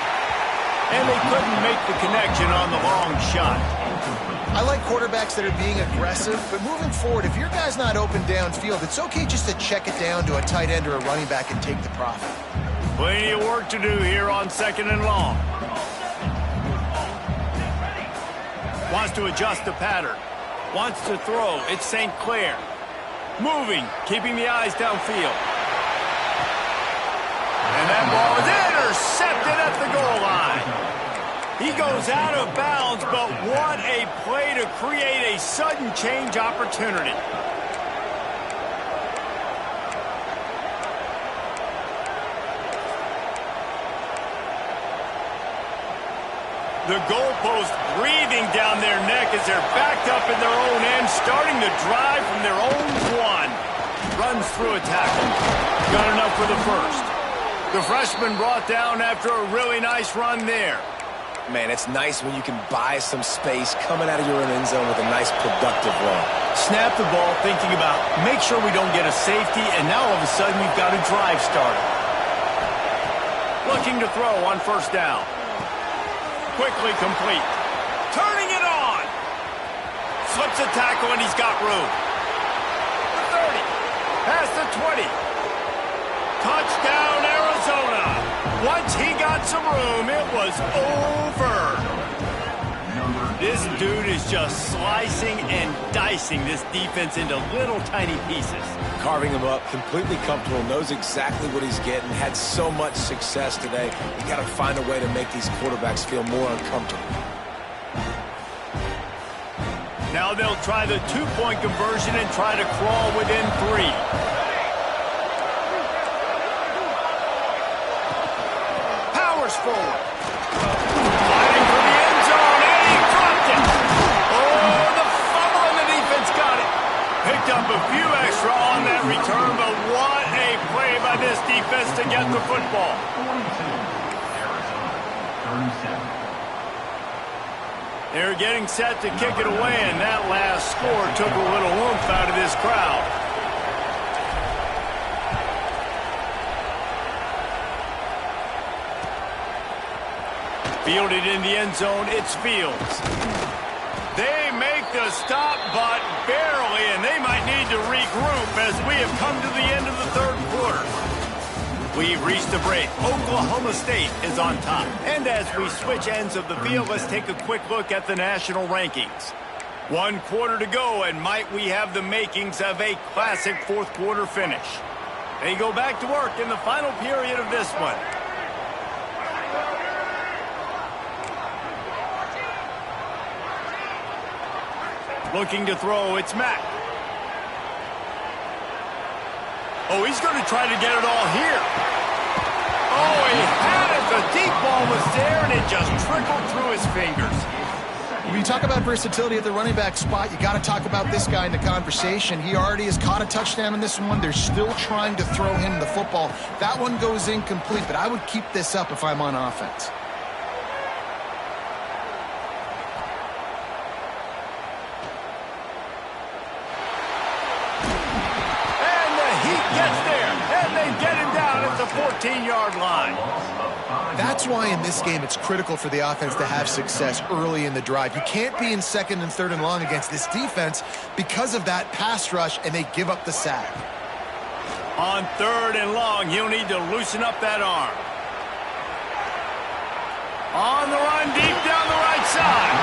And they couldn't make the connection on the long shot. I like quarterbacks that are being aggressive, but moving forward, if your guy's not open downfield, it's okay just to check it down to a tight end or a running back and take the profit. Plenty of work to do here on 2nd and long. Wants to adjust the pattern. Wants to throw. It's St. Clair. Moving, keeping the eyes downfield. And that ball is intercepted at the goal line. He goes out of bounds, but what a play to create a sudden change opportunity. The goalpost breathing down their neck as they're backed up in their own end, starting to drive from their own 1. Runs through a tackle. Got enough for the first. The freshman brought down after a really nice run there. Man, it's nice when you can buy some space coming out of your own end zone with a nice productive run. Snap the ball thinking about make sure we don't get a safety, and now all of a sudden you've got a drive started. Looking to throw on first down. Quickly complete. Turning it on. Flips a tackle, and he's got room. The 30. Past the 20. Touchdown, Arizona. Once he got some room, it was over. This dude is just slicing and dicing this defense into little tiny pieces. Carving him up, completely comfortable, knows exactly what he's getting, had so much success today. You got to find a way to make these quarterbacks feel more uncomfortable. Now they'll try the two-point conversion and try to crawl within 3. Powers forward. Fighting for the end zone, and he dropped it. Oh, the fumble, and the defense got it. Picked up a few extra on that return, but what a play by this defense to get the football. 37. They're getting set to kick it away, and that last score took a little oomph out of this crowd. Fielded in the end zone, it's Fields. They make the stop, but barely, and they might need to regroup as we have come to the end of the third quarter. We've reached the break. Oklahoma State is on top. And as we switch ends of the field, let's take a quick look at the national rankings. 1 quarter to go, and might we have the makings of a classic fourth quarter finish. They go back to work in the final period of this one. Looking to throw, it's Mack. Oh, he's going to try to get it all here. Oh, he had it. The deep ball was there, and it just trickled through his fingers. When you talk about versatility at the running back spot, you got to talk about this guy in the conversation. He already has caught a touchdown in this one. They're still trying to throw him the football. That one goes incomplete, but I would keep this up if I'm on offense. Get him down at the 14-yard line. That's why in this game it's critical for the offense to have success early in the drive. You can't be in second and third and long against this defense because of that pass rush, and they give up the sack. On 3rd and long, he'll need to loosen up that arm. On the run, deep down the right side.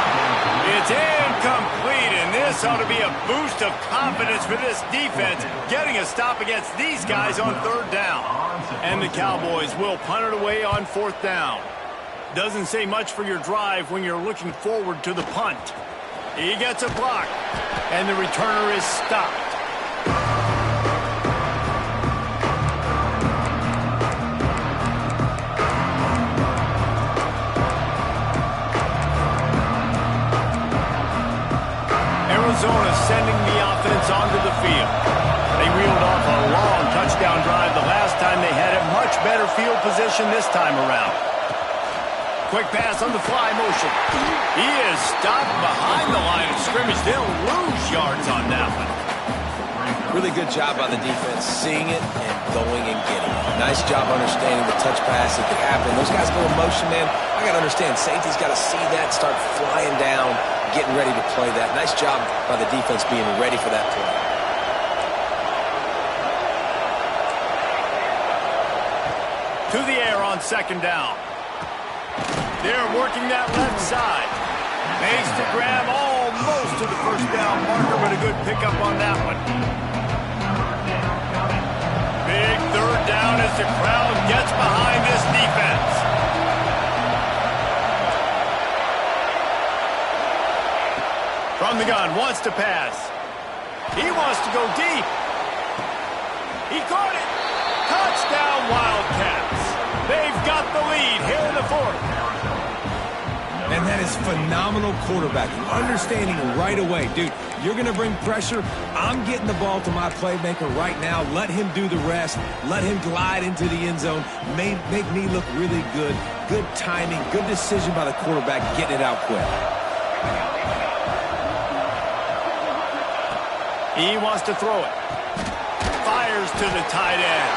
It's incomplete, and this ought to be a boost of confidence for this defense, getting a stop against these guys on 3rd down. And the Cowboys will punt it away on 4th down. Doesn't say much for your drive when you're looking forward to the punt. He gets a block, and the returner is stopped. Arizona sending the offense onto the field. They reeled off a long touchdown drive the last time they had a much better field position this time around. Quick pass on the fly motion. He is stopped behind the line of scrimmage. They'll lose yards on that one. Really good job by the defense, seeing it and going and getting it. Nice job understanding the touch pass that could happen. Those guys go in motion, man. I got to understand, safety's got to see that, start flying down, getting ready to play that. Nice job by the defense being ready for that play. To the air on 2nd down. They're working that left side. Makes the grab almost to the 1st down marker, but a good pickup on that one. Big 3rd down as the crowd gets behind this defense. From the gun, wants to pass. He wants to go deep. He caught it. Touchdown, Wildcats. They've got the lead here in the 4th. And that is phenomenal quarterbacking. Understanding right away, dude, you're going to bring pressure. I'm getting the ball to my playmaker right now. Let him do the rest. Let him glide into the end zone. Make me look really good. Good timing. Good decision by the quarterback getting it out quick. He wants to throw it. Fires to the tight end.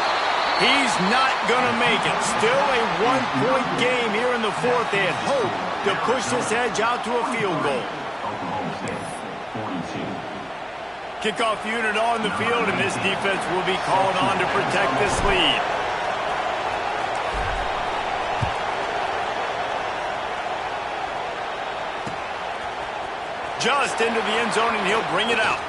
He's not going to make it. Still a 1-point game here in the 4th. They had hoped to push this edge out to a field goal. Kickoff unit on the field, and this defense will be called on to protect this lead. just into the end zone, and he'll bring it out.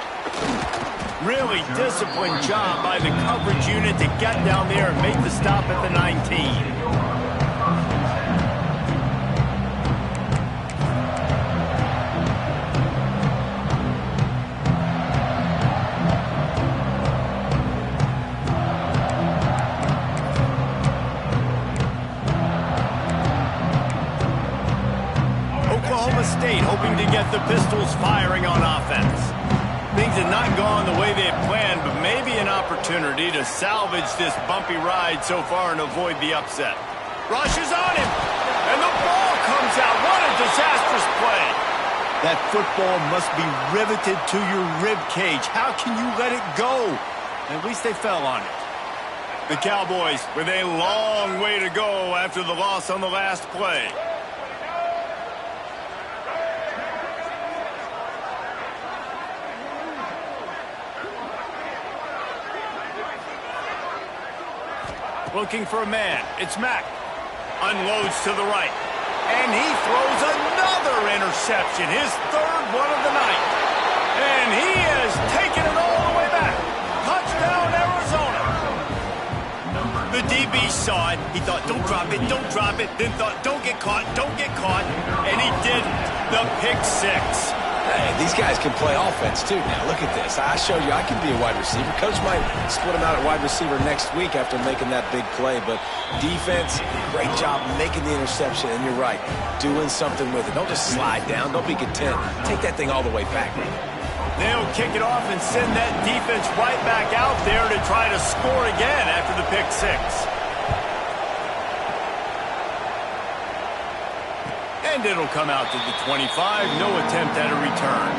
Really disciplined job by the coverage unit to get down there and make the stop at the 19. Oklahoma State hoping to get the Pistols firing on offense. Things had not gone the way they had planned, but maybe an opportunity to salvage this bumpy ride so far and avoid the upset. Rush is on him, and the ball comes out. What a disastrous play. That football must be riveted to your rib cage. How can you let it go? At least they fell on it. The Cowboys with a long way to go after the loss on the last play. Looking for a man. It's Mack. Unloads to the right. And he throws another interception. His third one of the night. And he has taken it all the way back. Touchdown, Arizona. The DB saw it. He thought, don't drop it, don't drop it. Then thought, don't get caught, don't get caught. And he didn't. The pick six. Hey, these guys can play offense, too. Now, look at this. I showed you I can be a wide receiver. Coach might split him out at wide receiver next week after making that big play. But defense, great job making the interception. And you're right, doing something with it. Don't just slide down. Don't be content. Take that thing all the way back. They'll kick it off and send that defense right back out there to try to score again after the pick six. And it'll come out to the 25. No attempt at a return.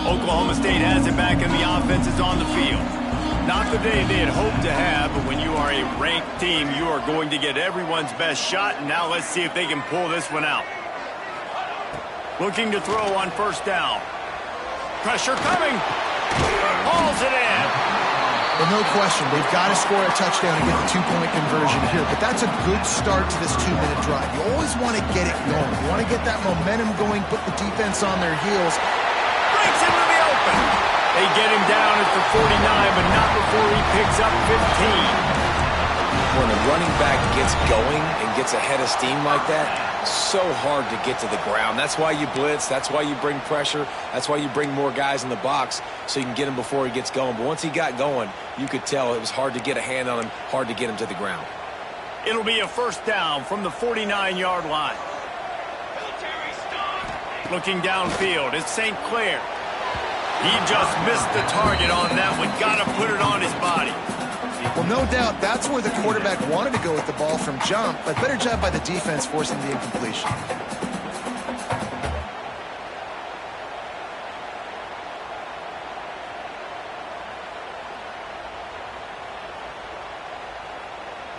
Oklahoma State has it back and the offense is on the field. Not the day they had hoped to have, but when you are a ranked team, you are going to get everyone's best shot. And now let's see if they can pull this one out. Looking to throw on first down. Pressure coming. Hauls it in. Well, no question. They've got to score a touchdown and get the two-point conversion here. But that's a good start to this 2-minute drive. You always want to get it going. You want to get that momentum going, put the defense on their heels. Breaks into the open. They get him down at the 49, but not before he picks up 15. When a running back gets going and gets ahead of steam like that, so hard to get to the ground. That's why you blitz. That's why you bring pressure. That's why you bring more guys in the box so you can get him before he gets going. But once he got going, you could tell it was hard to get a hand on him, hard to get him to the ground. It'll be a first down from the 49-yard line. Looking downfield, it's St. Clair. He just missed the target on that one. Got to put it on his body. Well, no doubt that's where the quarterback wanted to go with the ball from jump, but better job by the defense forcing the incompletion.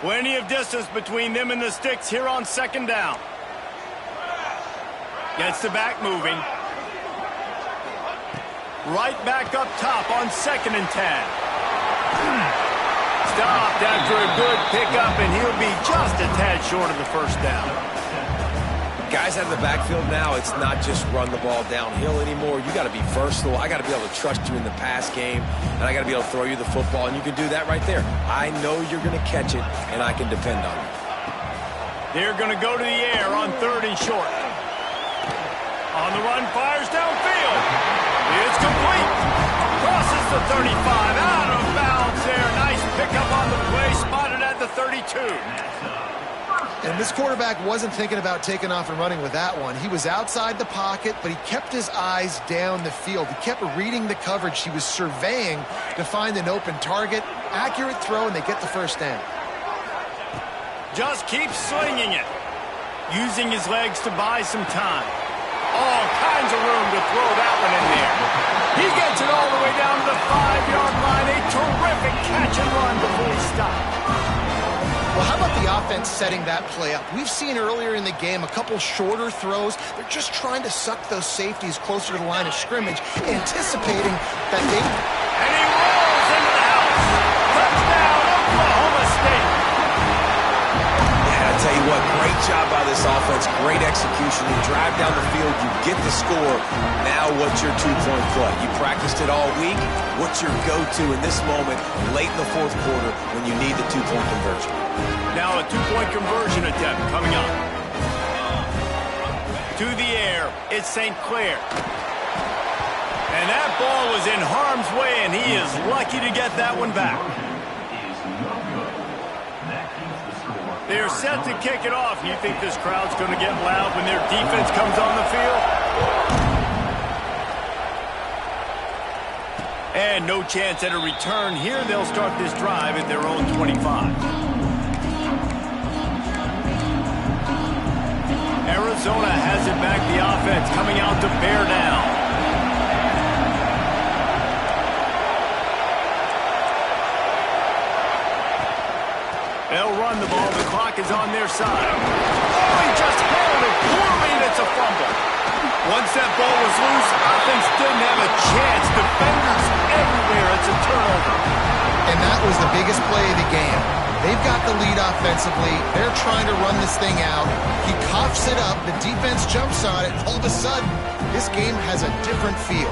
Plenty of distance between them and the sticks here on second down. Gets the back moving. Right back up top on 2nd and 10. Stopped after a good pickup, and he'll be just a tad short of the first down. Guys out of the backfield now, it's not just run the ball downhill anymore. You got to be versatile. I got to be able to trust you in the pass game, and I got to be able to throw you the football, and you can do that right there. I know you're going to catch it, and I can depend on you. They're going to go to the air on 3rd and short. On the run, fires downfield. It's complete. Crosses the 35, out of bounds there. Nice pickup on the play, spotted at the 32. And this quarterback wasn't thinking about taking off and running with that one. He was outside the pocket, but he kept his eyes down the field. He kept reading the coverage. He was surveying to find an open target. Accurate throw, and they get the first down. Just keeps slinging it. Using his legs to buy some time. All kinds of room to throw that one in there. He gets it all the way down to the 5-yard line. A terrific catch and run before he stopped. Well, how about the offense setting that play up? We've seen earlier in the game a couple shorter throws. They're just trying to suck those safeties closer to the line of scrimmage, anticipating that they... And he rolls this offense. Great execution. You drive down the field, you get the score. Now what's your two-point play? You practiced it all week. What's your go-to in this moment late in the fourth quarter when you need the two-point conversion? Now a two-point conversion attempt coming up. To the air, it's St. Clair. And that ball was in harm's way, and he is lucky to get that one back. They're set to kick it off. You think this crowd's going to get loud when their defense comes on the field? And no chance at a return here. They'll start this drive at their own 25. Arizona has it back, the offense coming out to bear down. They'll run the ball. The clock is on their side. Oh, he just held it poorly, and it's a fumble. Once that ball was loose, offense didn't have a chance. Defenders everywhere. It's a turnover. And that was the biggest play of the game. They've got the lead offensively. They're trying to run this thing out. He coughs it up. The defense jumps on it. All of a sudden, this game has a different feel.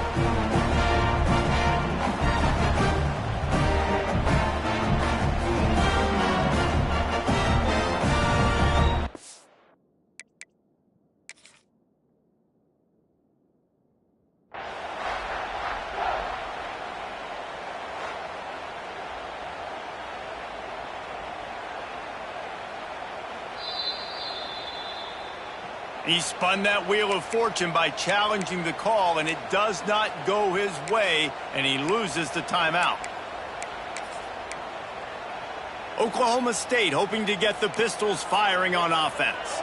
He spun that wheel of fortune by challenging the call, and it does not go his way, and he loses the timeout. Oklahoma State hoping to get the Pistols firing on offense.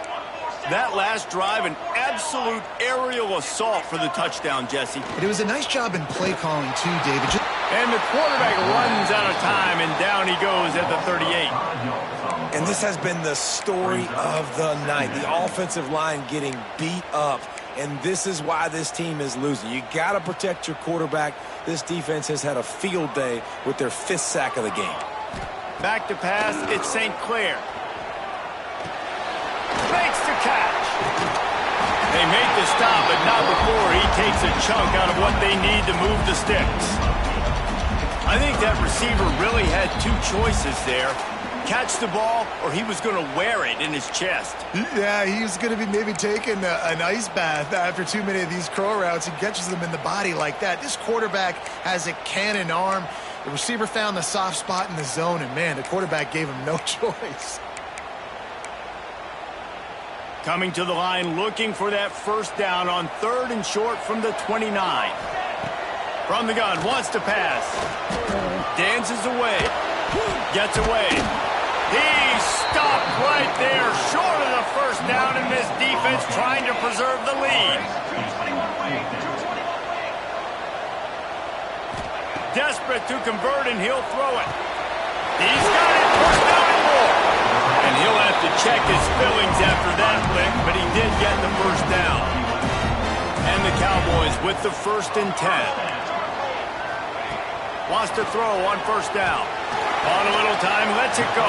That last drive, an absolute aerial assault for the touchdown, Jesse. It was a nice job in play calling, too, David. And the quarterback runs out of time, and down he goes at the 38. And this has been the story of the night. The offensive line getting beat up, and this is why this team is losing. You got to protect your quarterback. This defense has had a field day with their 5th sack of the game. Back to pass, it's St. Clair. Makes the catch. They make the stop, but not before he takes a chunk out of what they need to move the sticks. I think that receiver really had two choices there. Catch the ball, or he was going to wear it in his chest. Yeah, he was going to be maybe taking an ice bath after too many of these crow routes. He catches them in the body like that. This quarterback has a cannon arm. The receiver found the soft spot in the zone, and, man, the quarterback gave him no choice. Coming to the line, looking for that first down on 3rd and short from the 29. From the gun, wants to pass. Dances away. Gets away. He's stopped right there, short of the first down, and this defense trying to preserve the lead. Desperate to convert, and he'll throw it. He's got it, first down and more. And he'll have to check his fillings after that lick, but he did get the first down. And the Cowboys with the 1st and 10. Wants to throw on first down. On a little time, lets it go.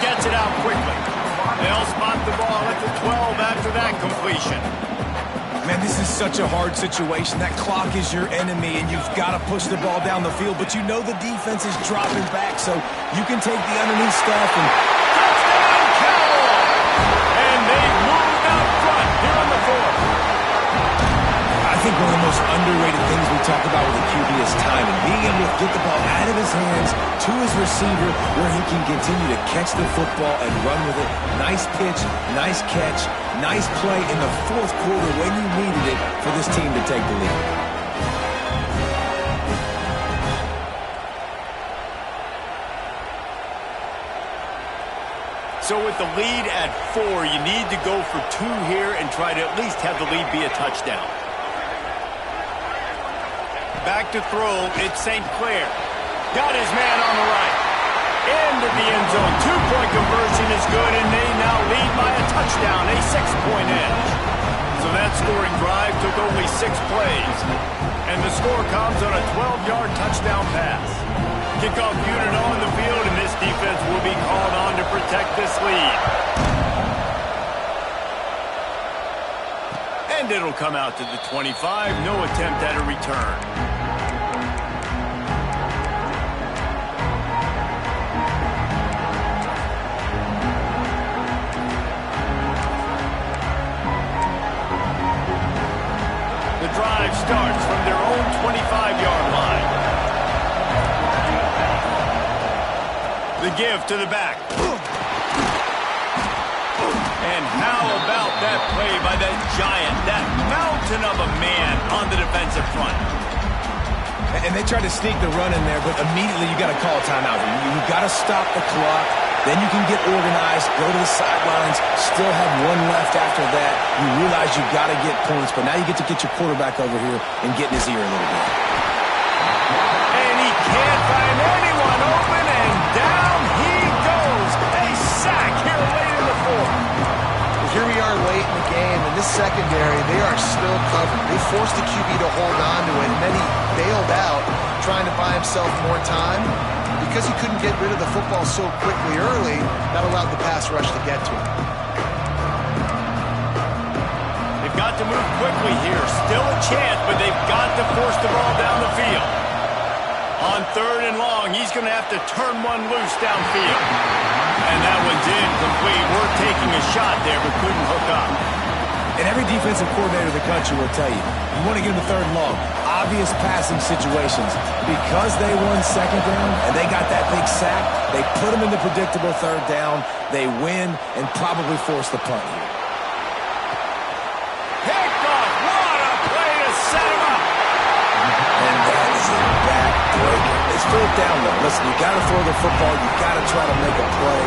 Gets it out quickly. They'll spot the ball at the 12 after that completion. Man, this is such a hard situation. That clock is your enemy, and you've got to push the ball down the field, but you know the defense is dropping back, so you can take the underneath stuff. And touchdown, Cowboys! And they've moved out front here on the 4th. I think one of the most underrated things we talk about with a QB is timing. Being able to get the ball out of his hands to his receiver where he can continue to catch the football and run with it. Nice pitch, nice catch, nice play in the 4th quarter when you needed it for this team to take the lead. So with the lead at 4, you need to go for 2 here and try to at least have the lead be a touchdown. Back to throw, it's St. Clair. Got his man on the right. Into the end zone. 2-point conversion is good, and they now lead by a touchdown, a 6-point edge. So that scoring drive took only 6 plays. And the score comes on a 12-yard touchdown pass. Kickoff unit on the field, and this defense will be called on to protect this lead. And it'll come out to the 25. No attempt at a return. The drive starts from their own 25-yard line. The give to the back. And how about that play by that giant, that mountain of a man on the defensive front? And they tried to sneak the run in there, but immediately you got to call a timeout. You got to stop the clock. Then you can get organized, go to the sidelines, still have one left after that. You realize you got to get points, but now you get to get your quarterback over here and get in his ear a little bit. And he can't find anyone open, and down he goes. A sack here late in the fourth. Here we are late in the game, and this secondary, they are still covered. They forced the QB to hold on to it, and then he bailed out, trying to buy himself more time. Because he couldn't get rid of the football so quickly early, that allowed the pass rush to get to him. They've got to move quickly here. Still a chance, but they've got to force the ball down the field. On 3rd and long, he's going to have to turn one loose downfield. And that one's incomplete. We're taking a shot there, but couldn't hook up. And every defensive coordinator in the country will tell you, you want to get them to 3rd and long. Obvious passing situations. Because they won 2nd down and they got that big sack, they put them in the predictable 3rd down. They win and probably force the punt here. Picked off. What a play to set him up. And that is a backbreaker. It's 4th down, though. Listen, you got to throw the football. You got to try to make a play.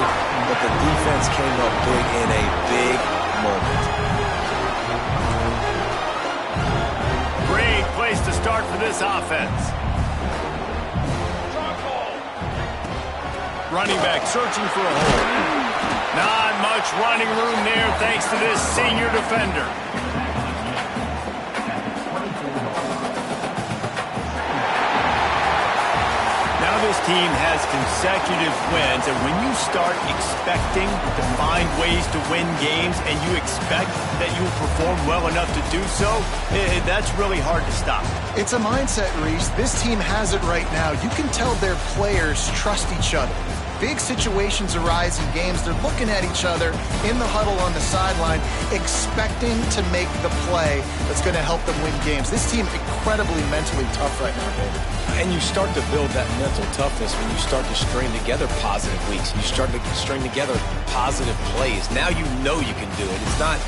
But the defense came up big in a big moment. Great place to start for this offense. Running back searching for a hole. Not much running room there thanks to this senior defender. Now this team has consecutive wins, and when you start expecting to find ways to win games and you expect that you will perform well enough to do so, that's really hard to stop. It's a mindset, Reese. This team has it right now. You can tell their players trust each other. Big situations arise in games. They're looking at each other in the huddle on the sideline, expecting to make the play that's going to help them win games. This team incredibly mentally tough right now, David. And you start to build that mental toughness when you start to string together positive weeks. You start to string together positive plays. Now you know you can do it. It's not,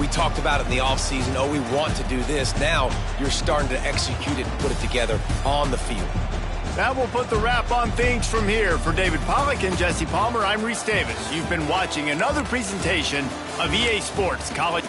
we talked about it in the offseason, oh, we want to do this. Now you're starting to execute it and put it together on the field. That will put the wrap on things from here. For David Pollack and Jesse Palmer, I'm Reese Davis. You've been watching another presentation of EA Sports College.